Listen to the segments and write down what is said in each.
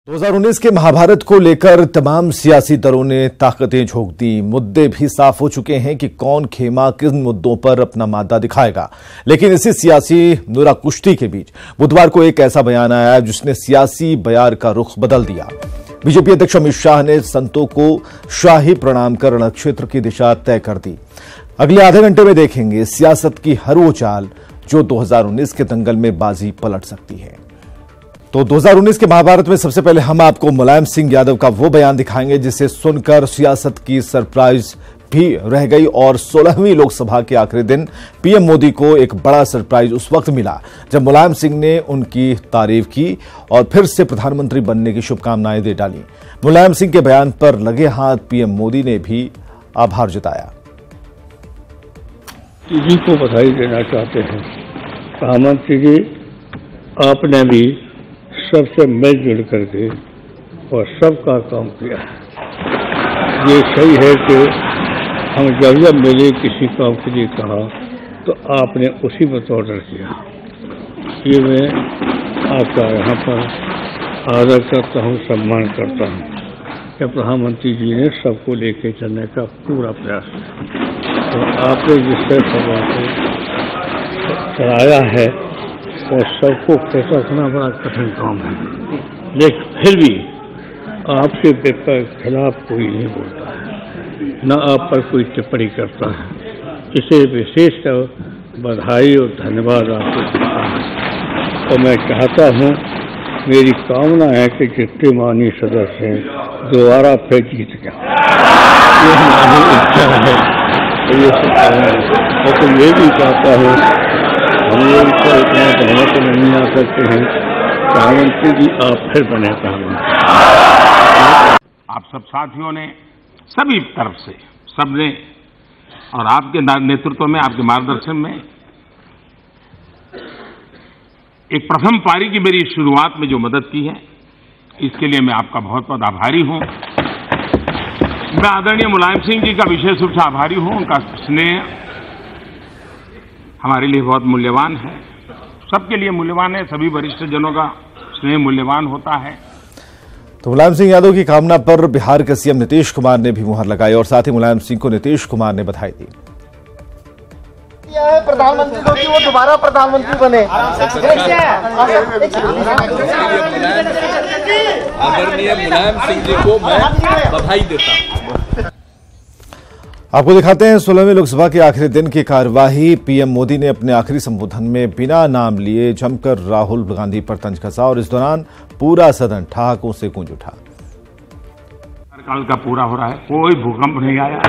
2019 के महाभारत को लेकर तमाम सियासी दलों ने ताकतें झोंक दी। मुद्दे भी साफ हो चुके हैं कि कौन खेमा किन मुद्दों पर अपना मादा दिखाएगा। लेकिन इसी सियासी नुरा कुश्ती के बीच बुधवार को एक ऐसा बयान आया जिसने सियासी बयार का रुख बदल दिया। बीजेपी अध्यक्ष अमित शाह ने संतों को शाही प्रणाम कर रणक्षेत्र की दिशा तय कर दी। अगले आधे घंटे में देखेंगे सियासत की हर वो चाल जो 2019 के दंगल में बाजी पलट सकती है। तो 2019 के महाभारत में सबसे पहले हम आपको मुलायम सिंह यादव का वो बयान दिखाएंगे जिसे सुनकर सियासत की सरप्राइज भी रह गई और 16वीं लोकसभा के आखिरी दिन पीएम मोदी को एक बड़ा सरप्राइज उस वक्त मिला जब मुलायम सिंह ने उनकी तारीफ की और फिर से प्रधानमंत्री बनने की शुभकामनाएं दे डाली। मुलायम सिंह के बयान पर लगे हाथ पीएम मोदी ने भी आभार जताया। जी को बधाई देना चाहते हैं। प्रधानमंत्री जी, आपने भी सबसे मिलजुल करके और सबका काम किया। ये सही है कि हम जब मिले किसी काम के लिए कहा तो आपने उसी पर ऑर्डर किया। ये मैं आपका यहाँ पर आदर करता हूँ, सम्मान करता हूँ कि प्रधानमंत्री जी ने सबको लेके चलने का पूरा प्रयास किया। तो आपने जिससे सभा को चलाया है और सबको खुश रखना बड़ा कठिन काम है, लेकिन फिर भी आपके खिलाफ कोई नहीं बोलता है, न आप पर कोई टिप्पणी करता है। इसे विशेषकर बधाई और धन्यवाद आपको देता हूँ। और मैं चाहता हूँ, मेरी कामना है कि जितने माननीय सदस्य हैं दोबारा फिर जीत गया। ये हमारी इच्छा है और तो ये भी चाहता हूँ, हम लोग तो इतना बहुमत नहीं आ सकते हैं। प्रधानमंत्री जी आप फिर बने प्रधानमंत्री। आप सब साथियों ने सभी तरफ से सबने और आपके नेतृत्व में, आपके मार्गदर्शन में एक प्रथम पारी की मेरी शुरुआत में जो मदद की है, इसके लिए मैं आपका बहुत बहुत आभारी हूं। मैं आदरणीय मुलायम सिंह जी का विशेष रूप से आभारी हूं। उनका स्नेह हमारे लिए बहुत मूल्यवान है, सबके लिए मूल्यवान है। सभी वरिष्ठ जनों का स्नेह मूल्यवान होता है। तो मुलायम सिंह यादव की कामना पर बिहार के सीएम नीतीश कुमार ने भी मुहर लगाई और साथ ही मुलायम सिंह को नीतीश कुमार ने बधाई दी। प्रधानमंत्री को कि वो दोबारा प्रधानमंत्री बने। आदरणीय मुलायम सिंह जी को मैं बधाई देता हूं। आपको दिखाते हैं 16वीं लोकसभा के आखिरी दिन की कार्यवाही। पीएम मोदी ने अपने आखिरी संबोधन में बिना नाम लिए जमकर राहुल गांधी पर तंज कसा और इस दौरान पूरा सदन ठहाकों से गूंज उठा। कार्यकाल का पूरा हो रहा है, कोई भूकंप नहीं आया,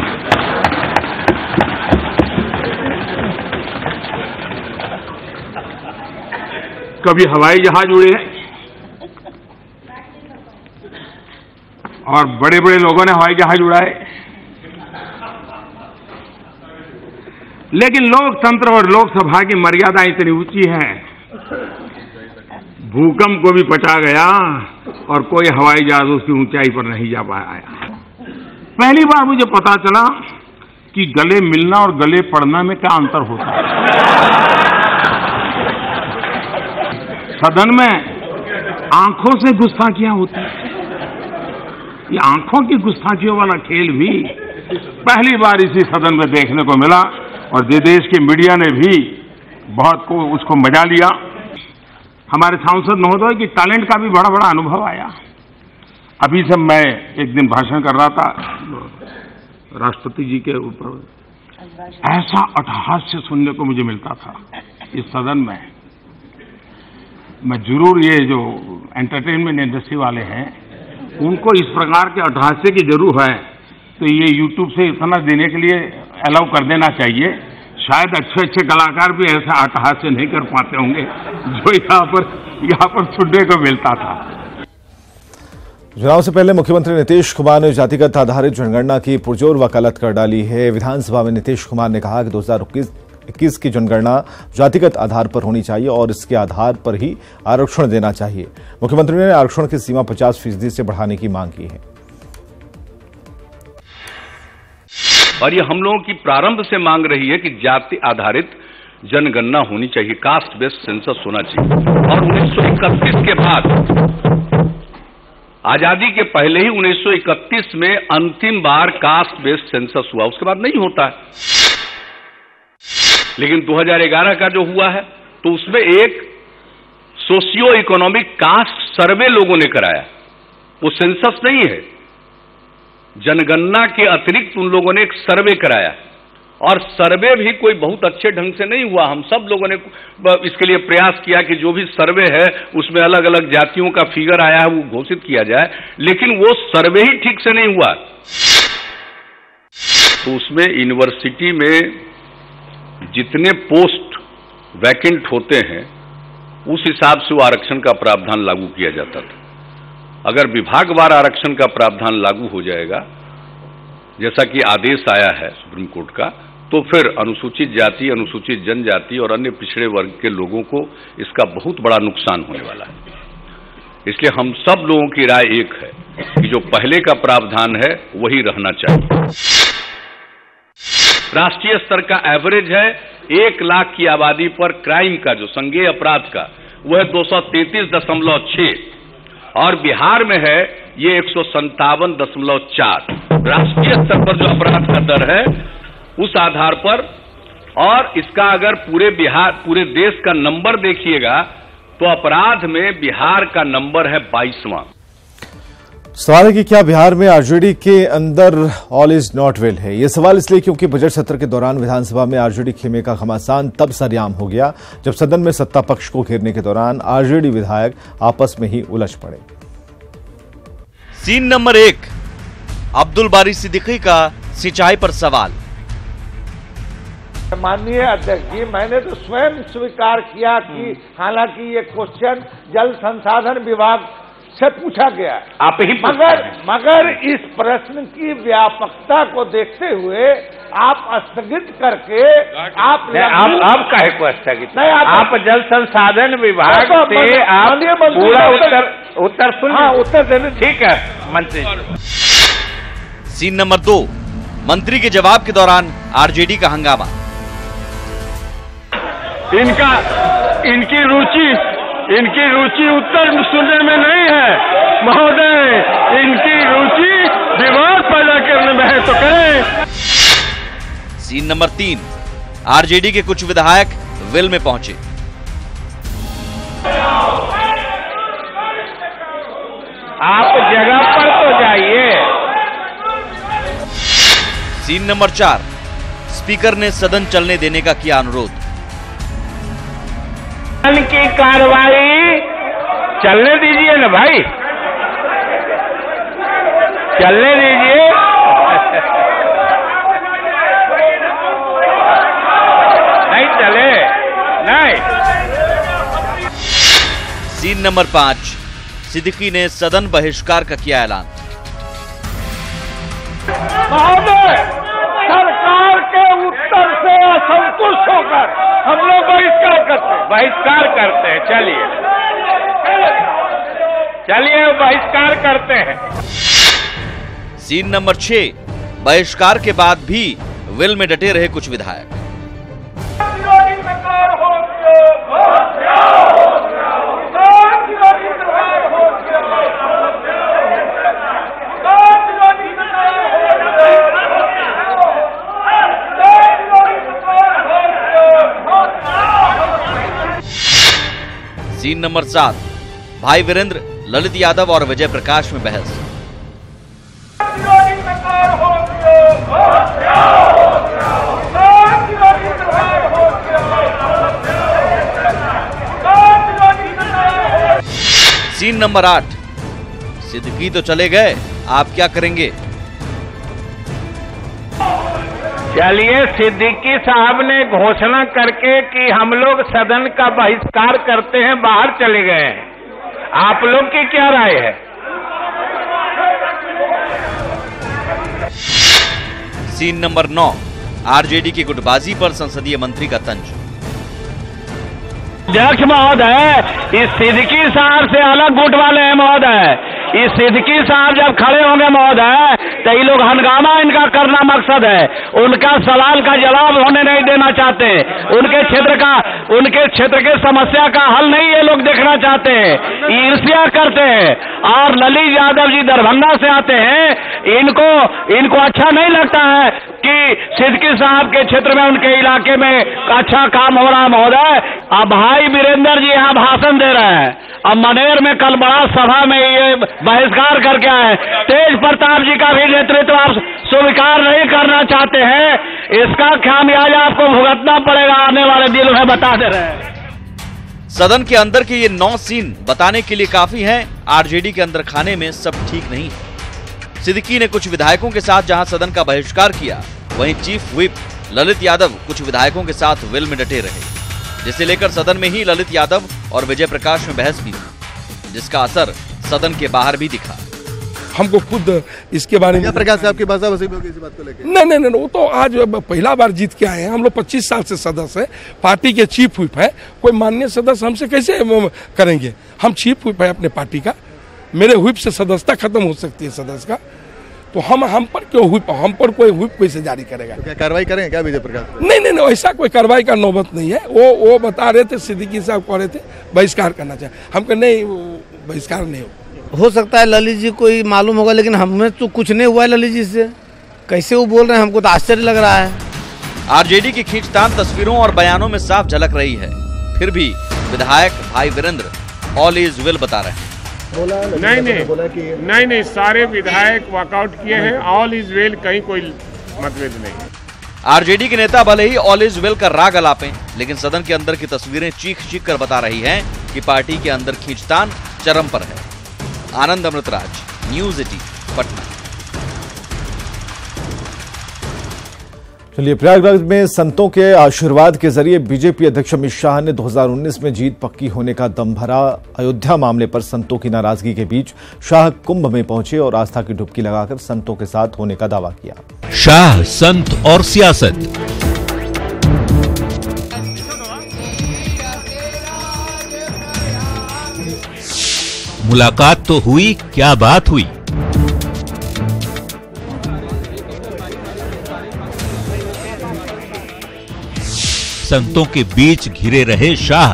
कभी हवाई जहाज उड़े और बड़े बड़े लोगों ने हवाई जहाज उड़ाए, लेकिन लोकतंत्र और लोकसभा की मर्यादा इतनी ऊंची है, भूकंप को भी पचा गया और कोई हवाई जहाज उसकी ऊंचाई पर नहीं जा पाया। पहली बार मुझे पता चला कि गले मिलना और गले पड़ना में क्या अंतर होता है। सदन में आंखों से गुस्ताखियां होती है, ये आंखों की गुस्ताखियों वाला खेल भी पहली बार इसी सदन में देखने को मिला और देश के मीडिया ने भी बहुत को उसको मजा लिया। हमारे सांसद महोदय की टैलेंट का भी बड़ा बड़ा अनुभव आया। अभी से मैं एक दिन भाषण कर रहा था राष्ट्रपति जी के ऊपर, ऐसा अट्टहास्य सुनने को मुझे मिलता था इस सदन में। मैं जरूर, ये जो एंटरटेनमेंट इंडस्ट्री वाले हैं उनको इस प्रकार के अट्टहास्य की जरूर है, तो ये YouTube से इतना देने के लिए अलाउ कर देना चाहिए। शायद अच्छे अच्छे कलाकार भी ऐसा अट्टहास्य नहीं कर पाते होंगे जो यहाँ पर सुनने को मिलता था। चुनाव से पहले मुख्यमंत्री नीतीश कुमार ने जातिगत आधारित जनगणना की पुरजोर वकालत कर डाली है। विधानसभा में नीतीश कुमार ने कहा कि 2021 की जनगणना जातिगत आधार पर होनी चाहिए और इसके आधार पर ही आरक्षण देना चाहिए। मुख्यमंत्री ने आरक्षण की सीमा 50% से बढ़ाने की मांग की है। और ये हम लोगों की प्रारंभ से मांग रही है कि जाति आधारित जनगणना होनी चाहिए, कास्ट बेस्ड सेंसस होना चाहिए। और 1931 के बाद आजादी के पहले ही 1931 में अंतिम बार कास्ट बेस्ड सेंसस हुआ, उसके बाद नहीं होता है। लेकिन 2011 का जो हुआ है तो उसमें एक सोशियो इकोनॉमिक कास्ट सर्वे लोगों ने कराया, वो सेंसस नहीं है। जनगणना के अतिरिक्त उन लोगों ने एक सर्वे कराया, और सर्वे भी कोई बहुत अच्छे ढंग से नहीं हुआ। हम सब लोगों ने इसके लिए प्रयास किया कि जो भी सर्वे है उसमें अलग अलग जातियों का फिगर आया है वो घोषित किया जाए, लेकिन वो सर्वे ही ठीक से नहीं हुआ। तो उसमें यूनिवर्सिटी में जितने पोस्ट वैकेंट होते हैं उस हिसाब से वो आरक्षण का प्रावधान लागू किया जाता था। अगर विभागवार आरक्षण का प्रावधान लागू हो जाएगा, जैसा कि आदेश आया है सुप्रीम कोर्ट का, तो फिर अनुसूचित जाति, अनुसूचित जनजाति और अन्य पिछड़े वर्ग के लोगों को इसका बहुत बड़ा नुकसान होने वाला है। इसलिए हम सब लोगों की राय एक है कि जो पहले का प्रावधान है वही रहना चाहिए। राष्ट्रीय स्तर का एवरेज है 1 लाख की आबादी पर क्राइम का, जो संज्ञेय अपराध का, वो है 233.6, और बिहार में है ये 157.4। राष्ट्रीय स्तर पर जो अपराध का दर है उस आधार पर, और इसका अगर पूरे देश का नंबर देखिएगा तो अपराध में बिहार का नंबर है 22वां। सवाल है कि क्या बिहार में आरजेडी के अंदर ऑल इज नॉट वेल है। यह सवाल इसलिए क्योंकि बजट सत्र के दौरान विधानसभा में आरजेडी खेमे का घमासान तब सरेआम हो गया जब सदन में सत्ता पक्ष को घेरने के दौरान आरजेडी विधायक आपस में ही उलझ पड़े। सीन नंबर 1, अब्दुल बारी सिद्दीकी का सिंचाई पर सवाल। माननीय अध्यक्ष जी, मैंने तो स्वयं स्वीकार किया कि हालांकि ये क्वेश्चन जल संसाधन विभाग से पूछा गया, आप ही मगर इस प्रश्न की व्यापकता को देखते हुए आप स्थगित करके आप काहे को स्थगित नहीं, आप जल संसाधन विभाग से आप पूरा उत्तर सुन, हाँ उत्तर देने, ठीक है मंत्री। सीन नंबर 2, मंत्री के जवाब के दौरान आरजेडी का हंगामा। इनकी रुचि उत्तर सुनने में नहीं है महोदय, इनकी रुचि विवाद पैदा करने में है, तो करें। सीन नंबर 3, आरजेडी के कुछ विधायक वेल में पहुंचे। आप जगह पर तो जाइए। सीन नंबर 4, स्पीकर ने सदन चलने देने का किया अनुरोध। सदन की कार्रवाई चलने दीजिए ना भाई, चलने दीजिए। नहीं चले, नहीं। सीन नंबर 5, सिद्दीकी ने सदन बहिष्कार का किया ऐलान। महोदय, सरकार के उत्तर से असंतुष्ट होकर हम लोग बहिष्कार करते हैं। चलिए बहिष्कार करते हैं। सीन नंबर 6, बहिष्कार के बाद भी वेल में डटे रहे कुछ विधायक। सीन नंबर 7, भाई वीरेंद्र, ललित यादव और विजय प्रकाश में बहस। सीन नंबर 8, सिद्दीकी तो चले गए, आप क्या करेंगे। चलिए, सिद्दीकी साहब ने घोषणा करके कि हम लोग सदन का बहिष्कार करते हैं, बाहर चले गए हैं। आप लोग की क्या राय है। सीन नंबर 9, आरजेडी की गुटबाजी पर संसदीय मंत्री का तंज। अध्यक्ष महोदय, इस सिद्दीकी साहब से अलग गुट वाले हैं महोदय, इस सिद्दीकी साहब जब खड़े होंगे महोदय तो ये लोग हंगामा इनका करना मकसद है, उनका सवाल का जवाब होने नहीं देना चाहते, उनके क्षेत्र के समस्या का हल नहीं ये लोग देखना चाहते हैं, ईर्ष्या करते हैं। और ललित यादव जी दरभंगा से आते हैं, इनको अच्छा नहीं लगता है कि सिद्दीकी साहब के क्षेत्र में उनके इलाके में अच्छा काम हो रहा है महोदय। अब भाई वीरेंद्र जी यहाँ भाषण दे रहे हैं, अब मनेर में कल बड़ा सभा में ये बहिष्कार करके आए, तेज प्रताप जी का भी नेतृत्व आप स्वीकार नहीं करना चाहते हैं, इसका खामियाजा आपको भुगतना पड़ेगा आने वाले दिनों में, बता दे रहे हैं। सदन के अंदर के ये 9 सीन बताने के लिए काफी हैं, आरजेडी के अंदर खाने में सब ठीक नहीं है। सिद्दीकी ने कुछ विधायकों के साथ जहां सदन का बहिष्कार किया, वहीं चीफ व्हिप ललित यादव कुछ विधायकों के साथ वेल में डटे रहे, जिसे लेकर सदन में ही ललित यादव और विजय प्रकाश में बहस भी हुई, जिसका असर सदन के बाहर भी दिखा। हमको खुद इसके बारे में प्रकाश साहब की बात को लेकर नहीं, वो तो आज पहला बार जीत के आए हैं। हम लोग 25 साल से सदस्य है, पार्टी के चीफ व्हिप है, कोई माननीय सदस्य हमसे कैसे करेंगे? हम चीफ व्हिप है अपने पार्टी का, मेरे व्हिप से सदस्यता खत्म हो सकती है सदस्य का, तो हम पर क्यों व्हिप, हम पर कोई व्हिप कैसे जारी करेगा? तो क्या कार्रवाई करें क्या विजय प्रकाश? नहीं, ऐसा कोई कार्रवाई का नौबत नहीं है। वो बता रहे थे, सिद्दीकी साहब कह रहे थे बहिष्कार करना चाहिए, हमको नहीं, बहिष्कार नहीं हो सकता है। ललित जी को ही मालूम होगा, लेकिन हमें तो कुछ नहीं हुआ है ललित जी से, कैसे वो बोल रहे हैं, हमको तो आश्चर्य लग रहा है। आरजेडी की खींचतान तस्वीरों और बयानों में साफ झलक रही है, फिर भी विधायक भाई वीरेंद्र ऑल इज वेल बता रहे हैं। नहीं, सारे विधायक वॉकआउट किए हैं, ऑल इज वेल, कहीं कोई मतभेद नहीं। आरजेडी के नेता भले ही ऑल इज वेल का राग अलापें, लेकिन सदन के अंदर की तस्वीरें चीख कर बता रही हैं कि पार्टी के अंदर खींचतान चरम पर है। आनंद अमृतराज, न्यूज़ 18 पटना। चलिए, प्रयागराज में संतों के आशीर्वाद के जरिए बीजेपी अध्यक्ष अमित शाह ने 2019 में जीत पक्की होने का दम भरा। अयोध्या मामले पर संतों की नाराजगी के बीच शाह कुंभ में पहुंचे और आस्था की डुबकी लगाकर संतों के साथ होने का दावा किया। शाह, संत और सियासत। मुलाकात तो हुई, क्या बात हुई? संतों के बीच घिरे रहे शाह।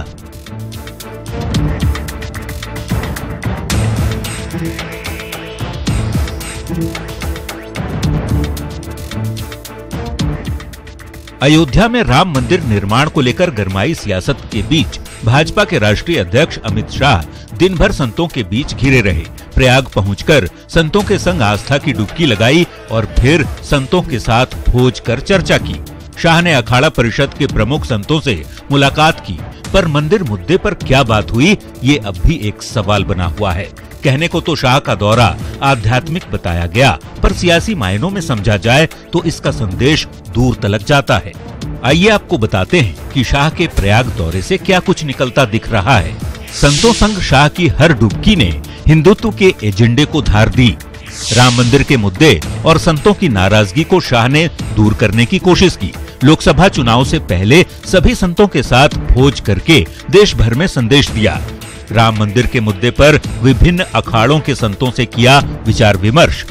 अयोध्या में राम मंदिर निर्माण को लेकर गरमाई सियासत के बीच भाजपा के राष्ट्रीय अध्यक्ष अमित शाह दिन भर संतों के बीच घिरे रहे। प्रयाग पहुंचकर संतों के संग आस्था की डुबकी लगाई और फिर संतों के साथ भोज कर चर्चा की। शाह ने अखाड़ा परिषद के प्रमुख संतों से मुलाकात की, पर मंदिर मुद्दे पर क्या बात हुई, ये अब भी एक सवाल बना हुआ है। कहने को तो शाह का दौरा आध्यात्मिक बताया गया, पर सियासी मायनों में समझा जाए तो इसका संदेश दूर तलक जाता है। आइए आपको बताते हैं कि शाह के प्रयाग दौरे से क्या कुछ निकलता दिख रहा है। संतों संग शाह की हर डुबकी ने हिंदुत्व के एजेंडे को धार दी। राम मंदिर के मुद्दे और संतों की नाराजगी को शाह ने दूर करने की कोशिश की। लोकसभा चुनाव से पहले सभी संतों के साथ भोज करके देश भर में संदेश दिया। राम मंदिर के मुद्दे पर विभिन्न अखाड़ों के संतों से किया विचार विमर्श।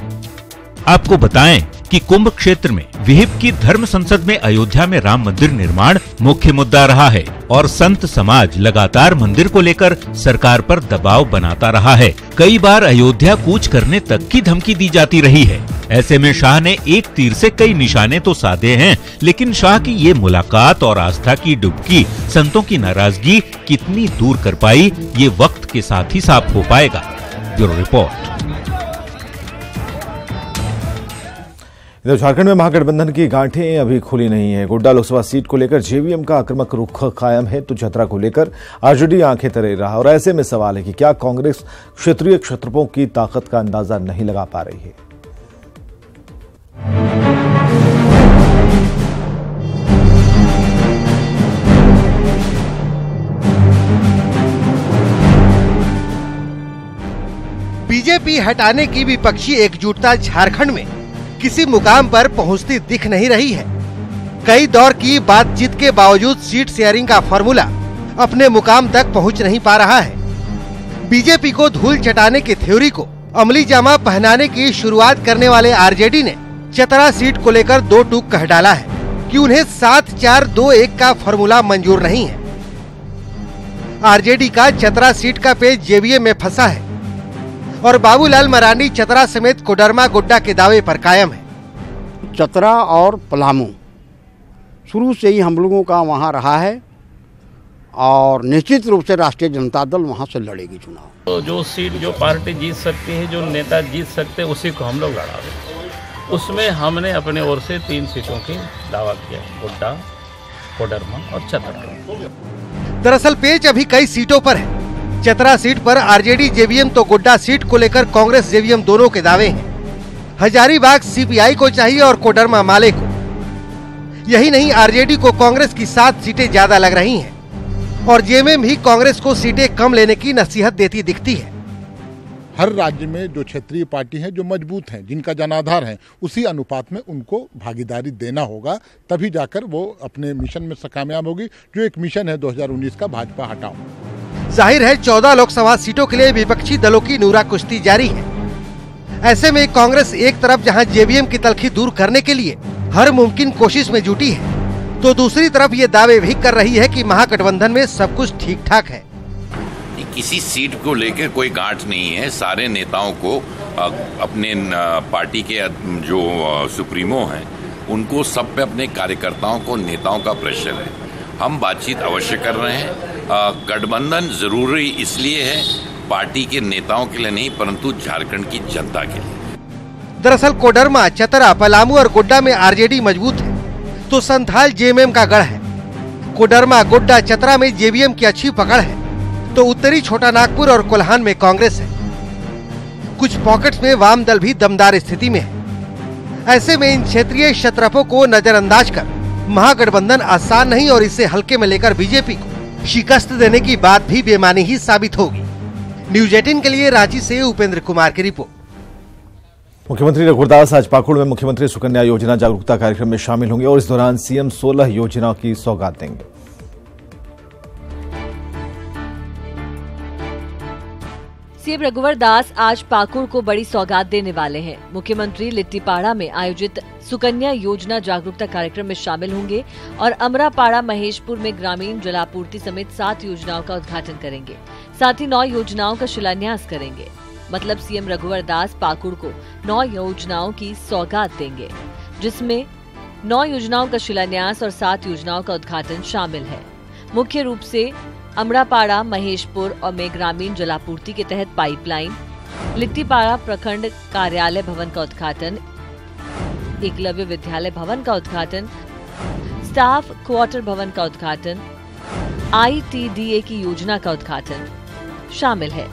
आपको बताएं कि कुंभ क्षेत्र में विहिप की धर्म संसद में अयोध्या में राम मंदिर निर्माण मुख्य मुद्दा रहा है और संत समाज लगातार मंदिर को लेकर सरकार पर दबाव बनाता रहा है। कई बार अयोध्या कूच करने तक की धमकी दी जाती रही है। ऐसे में शाह ने एक तीर से कई निशाने तो साधे हैं, लेकिन शाह की ये मुलाकात और आस्था की डुबकी संतों की नाराजगी कितनी दूर कर पाई, ये वक्त के साथ ही साफ हो पाएगा। Bureau report. इधर झारखंड में महागठबंधन की गांठें अभी खुली नहीं है। गोड्डा लोकसभा सीट को लेकर जेवीएम का आक्रामक रुख कायम है, तो चतरा को लेकर आरजेडी आंखें तरे रहा। और ऐसे में सवाल है कि क्या कांग्रेस क्षेत्रीय क्षत्रपों की ताकत का अंदाजा नहीं लगा पा रही है। बीजेपी हटाने की विपक्षी एकजुटता झारखंड में किसी मुकाम पर पहुंचती दिख नहीं रही है। कई दौर की बातचीत के बावजूद सीट शेयरिंग का फॉर्मूला अपने मुकाम तक पहुंच नहीं पा रहा है। बीजेपी को धूल चटाने की थ्योरी को अमली जामा पहनाने की शुरुआत करने वाले आरजेडी ने चतरा सीट को लेकर दो टूक कह डाला है कि उन्हें 7-4-2-1 का फॉर्मूला मंजूर नहीं है। आरजेडी का चतरा सीट का पेज जेवीएम में फंसा है और बाबूलाल मरांडी चतरा समेत कोडरमा गोड्डा के दावे पर कायम है। चतरा और पलामू शुरू से ही हम लोगों का वहाँ रहा है और निश्चित रूप से राष्ट्रीय जनता दल वहाँ से लड़ेगी चुनाव। तो जो सीट जो पार्टी जीत सकती है, जो नेता जीत सकते हैं, उसी को हम लोग लड़ावे। उसमें हमने अपने ओर से 3 सीटों की दावा किया, गोड्डा, कोडरमा और चतरा। दरअसल पेच अभी कई सीटों पर है। चतरा सीट पर आरजेडी जेवीएम तो गोड्डा सीट को लेकर कांग्रेस जेवीएम दोनों के दावे हैं। हजारीबाग सीपीआई को चाहिए और कोडरमा माले को। यही नहीं, आरजेडी को कांग्रेस की 7 सीटें ज्यादा लग रही हैं और जेएमएम भी कांग्रेस को सीटें कम लेने की नसीहत देती दिखती है। हर राज्य में जो क्षेत्रीय पार्टी हैं, जो मजबूत हैं, जिनका जनाधार है, उसी अनुपात में उनको भागीदारी देना होगा, तभी जाकर वो अपने मिशन में कामयाब होगी, जो एक मिशन है 2019 का, भाजपा हटाओ। जाहिर है 14 लोकसभा सीटों के लिए विपक्षी दलों की नूरा कुश्ती जारी है। ऐसे में कांग्रेस एक तरफ जहां जेवीएम की तलखी दूर करने के लिए हर मुमकिन कोशिश में जुटी है, तो दूसरी तरफ ये दावे भी कर रही है कि महागठबंधन में सब कुछ ठीक ठाक है। किसी सीट को लेकर कोई गांठ नहीं है। सारे नेताओं को अपने पार्टी के जो सुप्रीमो हैं, उनको सब पे अपने कार्यकर्ताओं को, नेताओं का प्रेशर है। हम बातचीत अवश्य कर रहे हैं। गठबंधन जरूरी इसलिए है, पार्टी के नेताओं के लिए नहीं, परंतु झारखंड की जनता के लिए। दरअसल कोडरमा, चतरा, पलामू और गोड्डा में आरजेडी मजबूत है तो संथाल जेएमएम का गढ़ है। कोडरमा, गोड्डा, चतरा में जेवीएम की अच्छी पकड़ है तो उत्तरी छोटा नागपुर और कोल्हान में कांग्रेस है। कुछ पॉकेट्स में वाम दल भी दमदार स्थिति में है। ऐसे में इन क्षेत्रीय शत्रपों को नजरअंदाज कर महागठबंधन आसान नहीं और इसे हल्के में लेकर बीजेपी को शिकस्त देने की बात भी बेमानी ही साबित होगी। न्यूज 18 के लिए रांची से उपेंद्र कुमार की रिपोर्ट। मुख्यमंत्री रघुवर आज पाकुड़ में मुख्यमंत्री सुकन्या योजना जागरूकता कार्यक्रम में शामिल होंगे और इस दौरान सीएम 16 योजनाओं की सौगात देंगे। सीएम रघुवर दास आज पाकुड़ को बड़ी सौगात देने वाले हैं। मुख्यमंत्री लिट्टीपाड़ा में आयोजित सुकन्या योजना जागरूकता कार्यक्रम में शामिल होंगे और अमरापाड़ा महेशपुर में ग्रामीण जलापूर्ति समेत 7 योजनाओं का उद्घाटन करेंगे। साथ ही 9 योजनाओं का शिलान्यास करेंगे। मतलब सीएम रघुवर दास पाकुड़ को 9 योजनाओं की सौगात देंगे, जिसमें 9 योजनाओं का शिलान्यास और 7 योजनाओं का उद्घाटन शामिल है। मुख्य रूप से अमरापाड़ा, महेशपुर और में ग्रामीण जलापूर्ति के तहत पाइपलाइन, लिट्टीपाड़ा प्रखंड कार्यालय भवन का उद्घाटन, एकलव्य विद्यालय भवन का उद्घाटन, स्टाफ क्वार्टर भवन का उद्घाटन, ITDA की योजना का उद्घाटन शामिल है।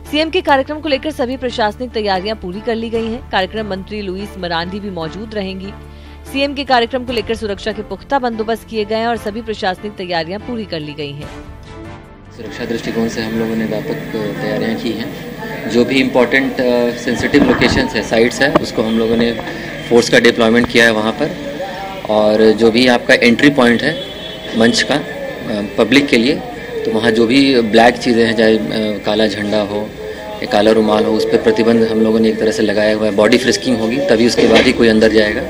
सीएम के कार्यक्रम को लेकर सभी प्रशासनिक तैयारियां पूरी कर ली गई हैं। कार्यक्रम मंत्री लुईस मरांडी भी मौजूद रहेंगी। सीएम के कार्यक्रम को लेकर सुरक्षा के पुख्ता बंदोबस्त किए गए हैं और सभी प्रशासनिक तैयारियां पूरी कर ली गई हैं। सुरक्षा दृष्टिकोण से हम लोगों ने व्यापक तैयारियां की हैं। जो भी इम्पोर्टेंट सेंसिटिव लोकेशंस है, साइट्स है, उसको हम लोगों ने फोर्स का डिप्लॉयमेंट किया है वहाँ पर। और जो भी आपका एंट्री पॉइंट है मंच का पब्लिक के लिए, तो वहाँ जो भी ब्लैक चीज़ें हैं, चाहे काला झंडा हो या काला रुमाल हो, उस पर प्रतिबंध हम लोगों ने एक तरह से लगाया हुआ है। बॉडी फ्रिस्किंग होगी, तभी उसके बाद ही कोई अंदर जाएगा।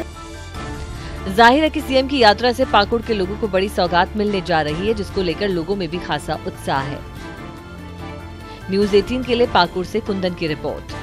जाहिर है कि सीएम की यात्रा से पाकुड़ के लोगों को बड़ी सौगात मिलने जा रही है, जिसको लेकर लोगों में भी खासा उत्साह है। न्यूज 18 के लिए पाकुड़ से कुंदन की रिपोर्ट।